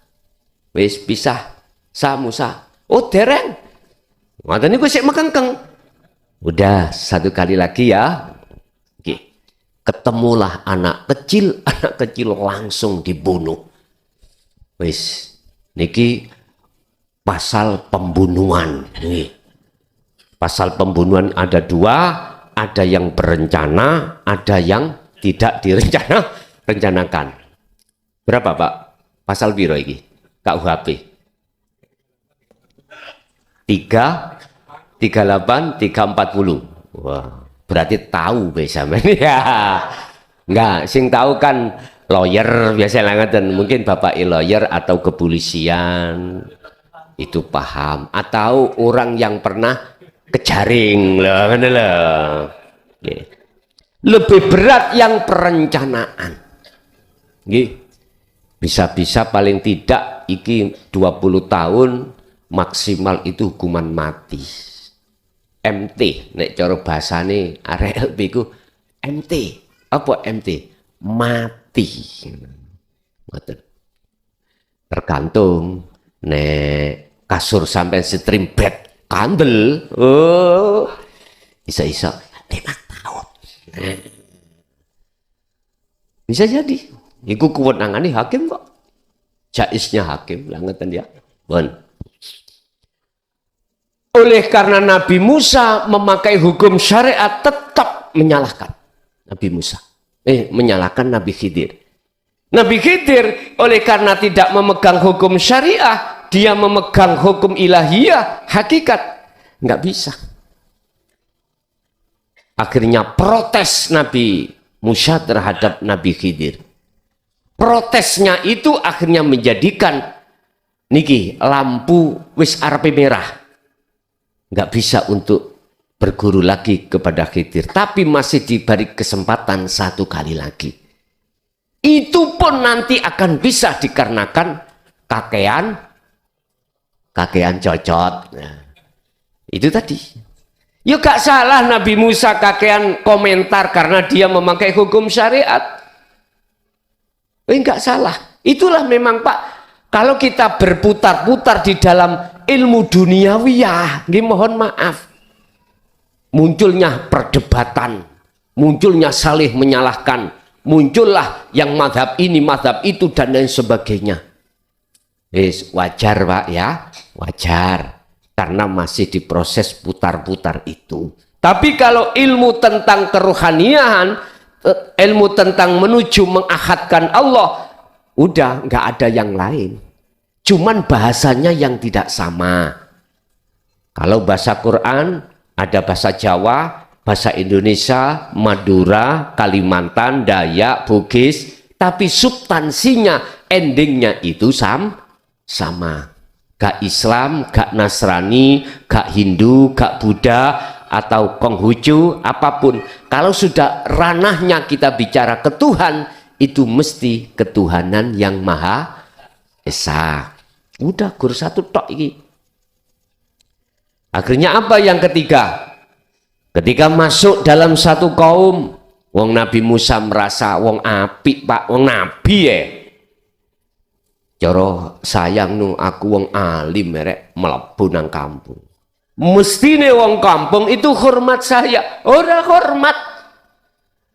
[SPEAKER 1] Wis pisah sa Musa. Oh dereng. Ngoten niku sik mekengkeng. Udah satu kali lagi ya. Oke. Ketemulah anak kecil langsung dibunuh. Wis niki pasal pembunuhan. Nih. Pasal pembunuhan ada dua, ada yang berencana, ada yang tidak rencanakan. Berapa Pak? Pasal biro ini? KUHP? 3, 38, 340. Wah, berarti tahu bisa ya. Enggak, sing tahu kan lawyer biasanya ngeten, mungkin Bapak lawyer atau kepolisian itu paham, atau orang yang pernah kejaring lah, kan lah. Lebih berat yang perencanaan. Bisa-bisa paling tidak iki 20 tahun maksimal itu hukuman mati. MT nek cara bahasane arek LB ku MT. Apa MT? Mati. Tergantung nek kasur sampai stream bed kandel, oh, bisa 5 tahun. Bisa jadi. Iku kewenangannya hakim kok. Jaisnya hakim, lah ngeten ya. Bon. Oleh karena Nabi Musa memakai hukum syariat tetap menyalahkan Nabi Musa. Menyalahkan Nabi Khidir. Nabi Khidir oleh karena tidak memegang hukum syariah, dia memegang hukum ilahiyah, hakikat, nggak bisa. Akhirnya protes Nabi Musa terhadap Nabi Khidir. Protesnya itu akhirnya menjadikan niki lampu wis arepe merah. Nggak bisa untuk berguru lagi kepada Khidir, tapi masih diberi kesempatan 1 kali lagi. Itu pun nanti akan bisa dikarenakan kakean cocot. Nah, itu tadi. Ya gak salah Nabi Musa kakean komentar karena dia memakai hukum syariat. Enggak salah. Itulah memang Pak. Kalau kita berputar-putar di dalam ilmu duniawiyah, mohon maaf. Munculnya perdebatan, munculnya saling menyalahkan, muncullah yang madhab ini, madhab itu, dan lain sebagainya. Wajar Pak ya, wajar. Karena masih diproses putar-putar itu. Tapi kalau ilmu tentang kerohanian, ilmu tentang menuju mengahadkan Allah, udah nggak ada yang lain. Cuman bahasanya yang tidak sama. Kalau bahasa Quran, ada bahasa Jawa, bahasa Indonesia, Madura, Kalimantan, Dayak, Bugis, tapi substansinya, endingnya itu sama. Gak Islam, gak Nasrani, gak Hindu, gak Buddha, atau Konghucu, apapun. Kalau sudah ranahnya kita bicara ke Tuhan, itu mesti ketuhanan yang Maha Esa. Udah guru satu tok iki. Akhirnya apa yang ketiga? Ketika masuk dalam satu kaum, wong Nabi Musa merasa wong apik Pak, wong nabi ya. Coro sayang nu aku wong alim merek mlebu nang kampung. Mestine wong kampung itu hormat saya, ora hormat.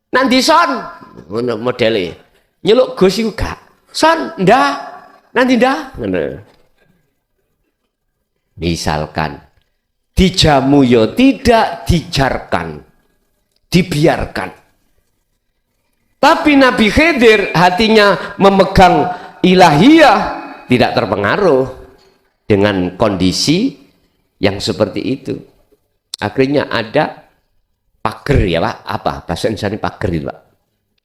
[SPEAKER 1] Nanti son, ngono modele. Nyeluk Gus iku gak. Son, ndah. Nanti ndah. Ngono. Misalkan dijamu yo tidak dijarkan, dibiarkan. Tapi Nabi Khidir hatinya memegang ilahiyah, tidak terpengaruh dengan kondisi yang seperti itu. Akhirnya ada pagar ya Pak, apa bahasa Indonesia pagar itu Pak?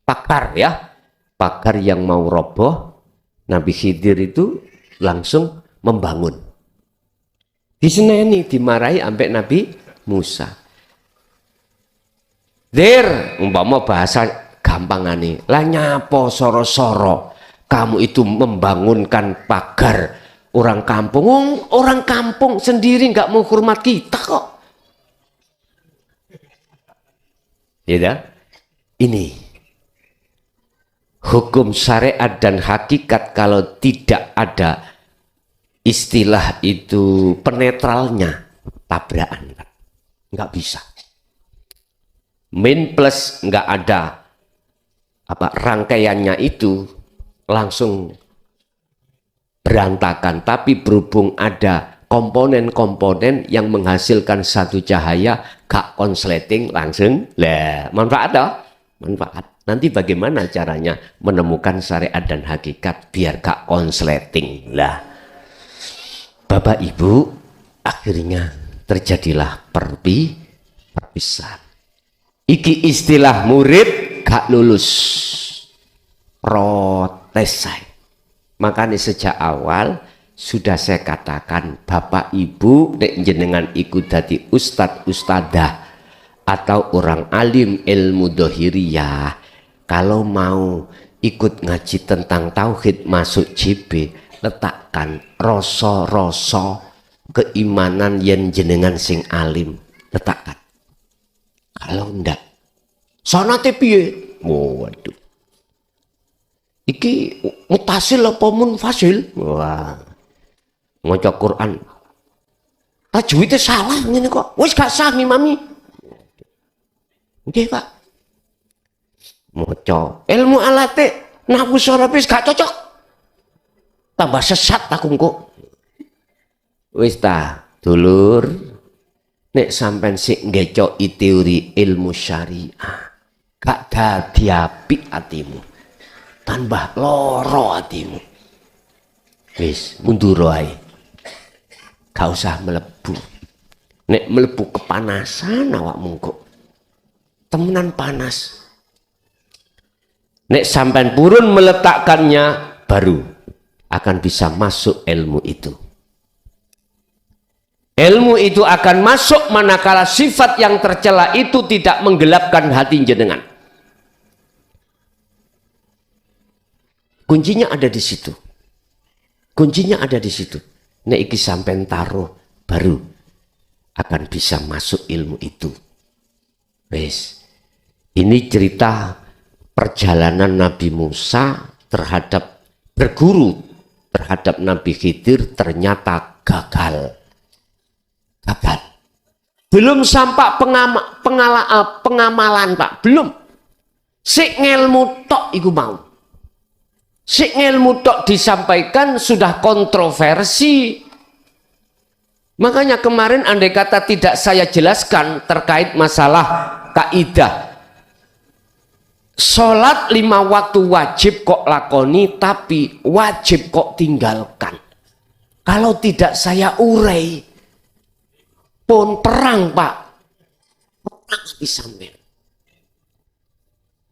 [SPEAKER 1] Pakar ya, pakar yang mau roboh. Nabi Khidir itu langsung membangun. Diseneni, dimarahi sampai Nabi Musa. Umpama bahasa gampangane, lah nyapo soro-soro kamu itu membangunkan pagar orang kampung. Orang kampung sendiri nggak mau hormat kita kok. Ya, ini hukum syariat dan hakikat kalau tidak ada istilah itu penetralnya tabrakan, nggak bisa. Min plus nggak ada rangkaiannya itu langsung berantakan, tapi berhubung ada komponen-komponen yang menghasilkan satu cahaya gak konsleting langsung lah, manfaat toh? Manfaat. Nanti bagaimana caranya menemukan syariat dan hakikat biar gak konsleting lah. Bapak Ibu, akhirnya terjadilah perpisahan. Iki istilah murid gak lulus, protes saya. Makanya sejak awal sudah saya katakan, Bapak Ibu nek jenengan ikut dadi ustadz ustadzah atau orang alim ilmu dohiriyah, kalau mau ikut ngaji tentang tauhid masuk JB, letakkan rasa-rasa keimanan yen jenengan sing alim, letakkan. Kalau ndak, sanate piye? Waduh. Iki mutasil apa munfasil? Wah. Maca Quran. Tajwidnya salah ngene kok. Wis gak sah ngimami. Nggih, Pak. Maca ilmu alate nahwu sorofis gak cocok. Tambah sesat aku kok. Wis ta, dulur. Nek sampean sik ngecoki teori ilmu syariah, gak dadi apik atimu, tambah loro atimu. Wis mundur ae, gak usah melebu. Nek melebu kepanasan awakmu kok, temenan panas. Nek sampean purun meletakkannya, baru akan bisa masuk ilmu itu. Ilmu itu akan masuk manakala sifat yang tercela itu tidak menggelapkan hati jenengan. Kuncinya ada di situ. Kuncinya ada di situ. Nek iki sampean taruh, baru akan bisa masuk ilmu itu. Wes. Ini cerita perjalanan Nabi Musa terhadap berguru terhadap Nabi Khidir, ternyata gagal. Gagal. Belum sampai pengamalan, Pak. Belum. Sik ngelmu tok iku mau. Sik ngelmu tok disampaikan sudah kontroversi. Makanya kemarin andai kata tidak saya jelaskan terkait masalah kaidah sholat 5 waktu wajib kok lakoni, tapi wajib kok tinggalkan. Kalau tidak saya urai, pun perang, Pak. Perang disambil.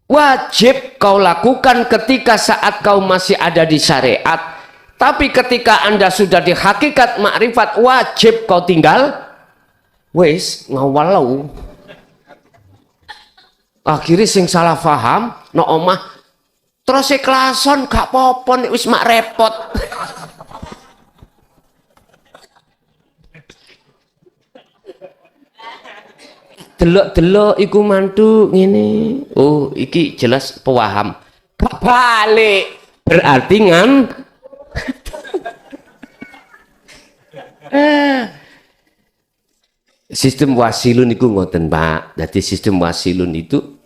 [SPEAKER 1] Wajib kau lakukan ketika saat kau masih ada di syariat, tapi ketika Anda sudah di hakikat makrifat, wajib kau tinggal. Wes ngawalau. Akhirnya sing salah paham, no omah terus ikhlason gak apa-apa nek wis mak repot. Delok-delok iku mantu ngene. Oh, iki jelas paham. Gak balik. Berarti sistem wasilun itu ngoten, Pak. Jadi sistem wasilun itu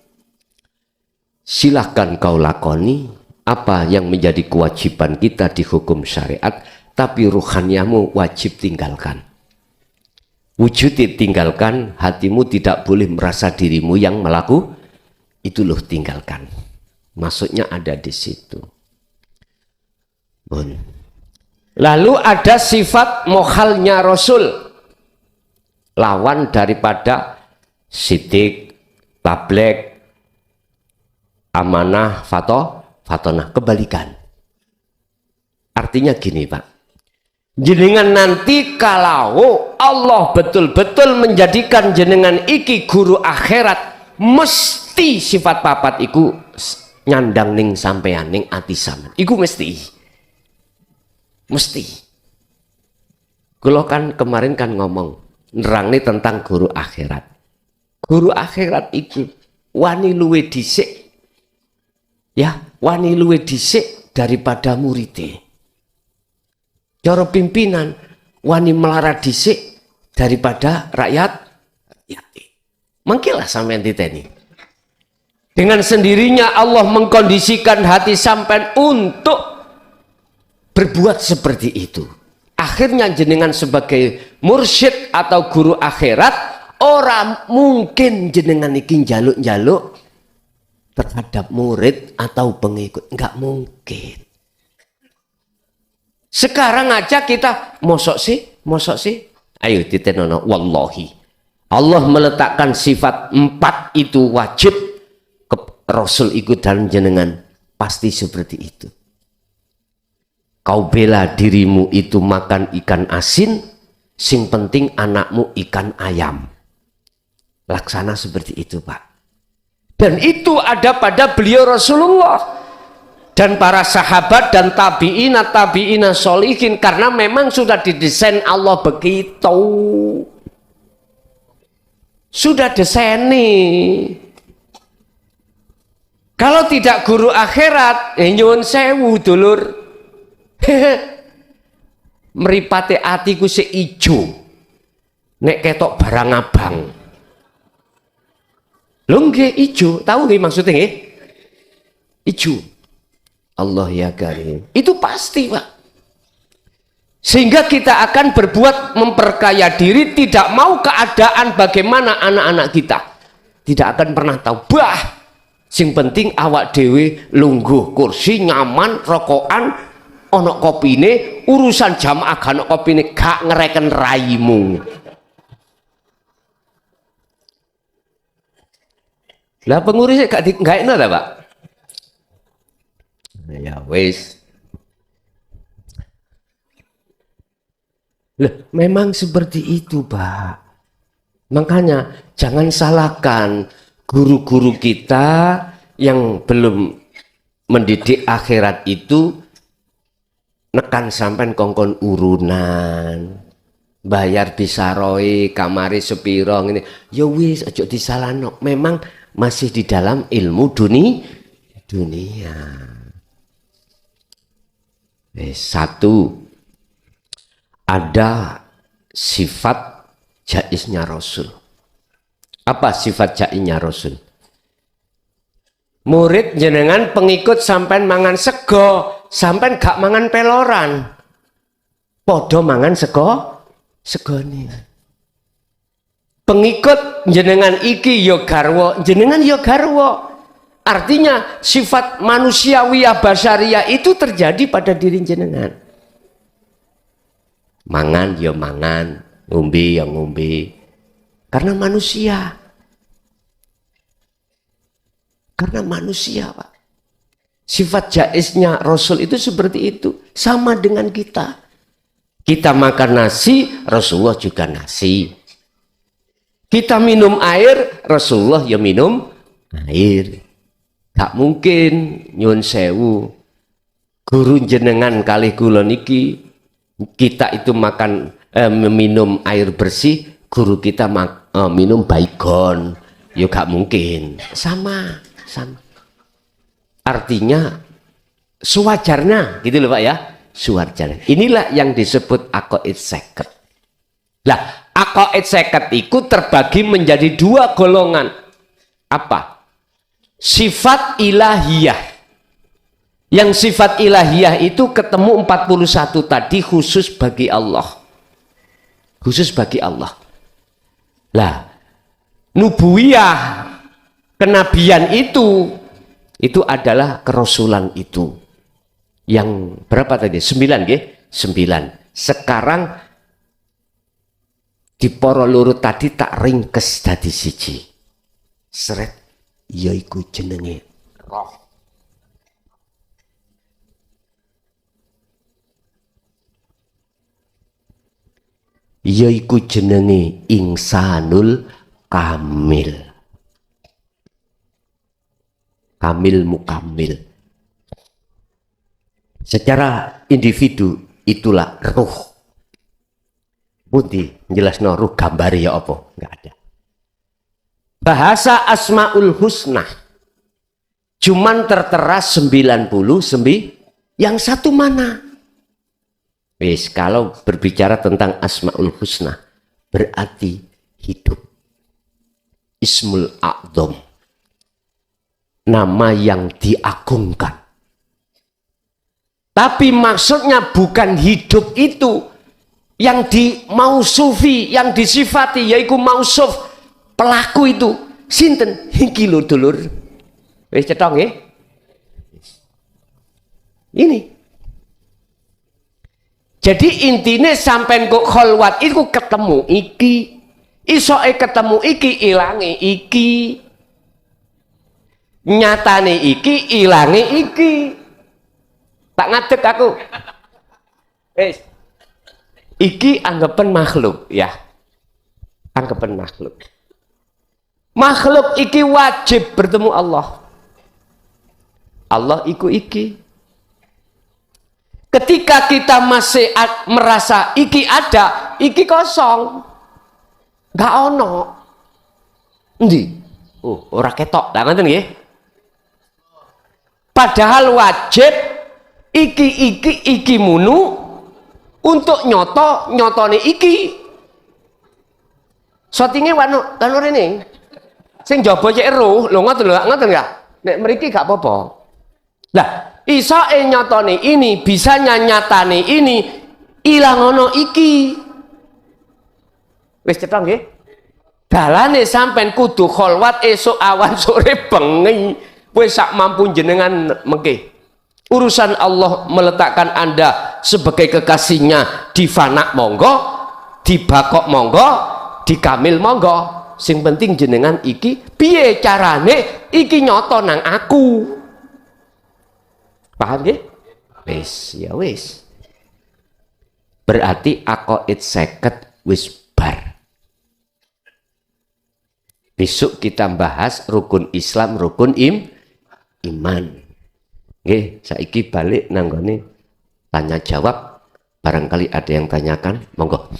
[SPEAKER 1] silahkan kau lakoni apa yang menjadi kewajiban kita di hukum syariat, tapi ruhaniamu wajib tinggalkan. Wujud ditinggalkan, hatimu tidak boleh merasa dirimu yang melakukan itu loh, tinggalkan. Maksudnya ada di situ. Lalu ada sifat mohalnya Rasul, lawan daripada sidik, tablek, amanah, fatonah, kebalikan. Artinya gini, Pak. Jenengan nanti kalau Allah betul-betul menjadikan jenengan iki guru akhirat, mesti sifat papat iku nyandang ning sampean ning ati sampean. Iku mesti. Kula kan kemarin kan ngomong nerangni tentang guru akhirat. Guru akhirat iku wani luwe dhisik. Ya, wani luwe dhisik daripada muridé. Cara pimpinan wani melarat dhisik daripada rakyat. Mangkilah sampean titeni. Dengan sendirinya Allah mengkondisikan hati sampean untuk berbuat seperti itu. Akhirnya jenengan sebagai mursyid atau guru akhirat, orang mungkin jenengan iki njaluk-njaluk terhadap murid atau pengikut, enggak mungkin. Sekarang aja kita mosok sih, ayo ditenono wallahi. Allah meletakkan sifat 4 itu wajib ke Rasul ikut dalam jenengan, pasti seperti itu. Kau bela dirimu itu makan ikan asin, sing penting anakmu ikan ayam. Laksana seperti itu, Pak. Dan itu ada pada beliau Rasulullah dan para sahabat dan tabi'ina sholihin, karena memang sudah didesain Allah begitu. Sudah desaini. Kalau tidak guru akhirat, nyuwun sewu dulur. Meripate atiku se ijo. Nek ketok barang abang. Lho nggih ijo, tahu nggih maksudnya nggih? Ijo. Allah ya karim. Itu pasti, Pak. Sehingga kita akan berbuat memperkaya diri, tidak mau keadaan bagaimana anak-anak kita. Tidak akan pernah tahu. Bah, sing penting awak dewe lungguh kursi, nyaman, rokokan, ono kopine, urusan jamaah gak ono kopine, gak ngereken raimu. Lah pengurusnya gak enak lah, Pak. Ya wis. Lah, memang seperti itu, Pak. Makanya jangan salahkan guru-guru kita yang belum mendidik akhirat itu, nekan sampai kongkon urunan, bayar bisaroi, kamari sepiro ini. Ya wis, aja disalahno. Memang masih di dalam ilmu dunia. Satu, ada sifat jaiznya Rasul. Apa sifat jaiznya Rasul? Murid jenengan pengikut sampean mangan sego, sampean gak mangan peloran. Podo mangan segone. Pengikut jenengan iki yo garwa, jenengan yo garwa. Artinya sifat manusiawiyah basyariah itu terjadi pada diri jenengan. Mangan ya mangan, ngombe ya ngombe. Karena manusia. Karena manusia, Pak. Sifat jaiznya Rasul itu seperti itu. Sama dengan kita. Kita makan nasi, Rasulullah juga nasi. Kita minum air, Rasulullah ya minum air. Gak mungkin nyun sewu guru jenengan kali kula niki kita itu makan minum air bersih, guru kita minum baygon, ya gak mungkin. Sama. Artinya sewajarnya gitu loh, Pak ya, sewajarnya. Inilah yang disebut aqaid seket. Lah aqaid seket itu terbagi menjadi 2 golongan. Apa? Sifat ilahiyah. Yang sifat ilahiyah itu ketemu 41 tadi, khusus bagi Allah. Khusus bagi Allah. Lah, nubuwiyah, kenabian itu adalah kerasulan itu. Yang berapa tadi? 9 nggih? 9. Sekarang di para loro tadi tak ringkes dadi siji. Seret, yaiku jenenge roh. Yaiku jenenge insanul kamil. Kamil mukamil. Secara individu itulah ruh. Putih jelasno ruh gambar ya apa? Enggak ada. Bahasa Asmaul Husna cuman tertera 99. Yang satu mana? Wis, kalau berbicara tentang Asmaul Husna berarti hidup. Ismul A'dham, nama yang diagungkan. Tapi maksudnya bukan hidup itu yang dimausufi, yang disifati, yaitu mausuf pelaku itu. Sinten? Iki lho dulur. Wis cetong nggih. Ini. Jadi intinya sampai kok kholwat itu ketemu iki, isoke ketemu iki, ilange iki, nyatane iki, ilange iki. Tak ngadeg aku. Iki anggapan makhluk ya. Anggapan makhluk. Makhluk iki wajib bertemu Allah. Allah iku iki. Ketika kita masih merasa iki ada, iki kosong. Gak ono. Endi? Oh, ora ketok. Lah ngoten nggih. Padahal wajib iki munu untuk nyotone iki. Sotinge wano rene. Sing jaba cek roh, lho ngoten enggak? Nek mriki gak apa-apa. Lah, isoke nyotone ini, bisanya nyatane ini, ilang ono iki. Wis cetha nggih? Dalane sampean kudu kholwat esuk awan sore bengi. Wis sak mampu jenengan mengke. Urusan Allah meletakkan Anda sebagai kekasihnya di fana monggo, di bakok monggo, di kamil monggo. Sing penting jenengan iki piye carane iki nyoto nang aku. Paham nggih? Wis, ya wis. Berarti aqaid 50 wis bar. Besok kita bahas rukun Islam, rukun iman. Nggih, saiki balik nanggone tanya jawab. Barangkali ada yang tanyakan, monggo.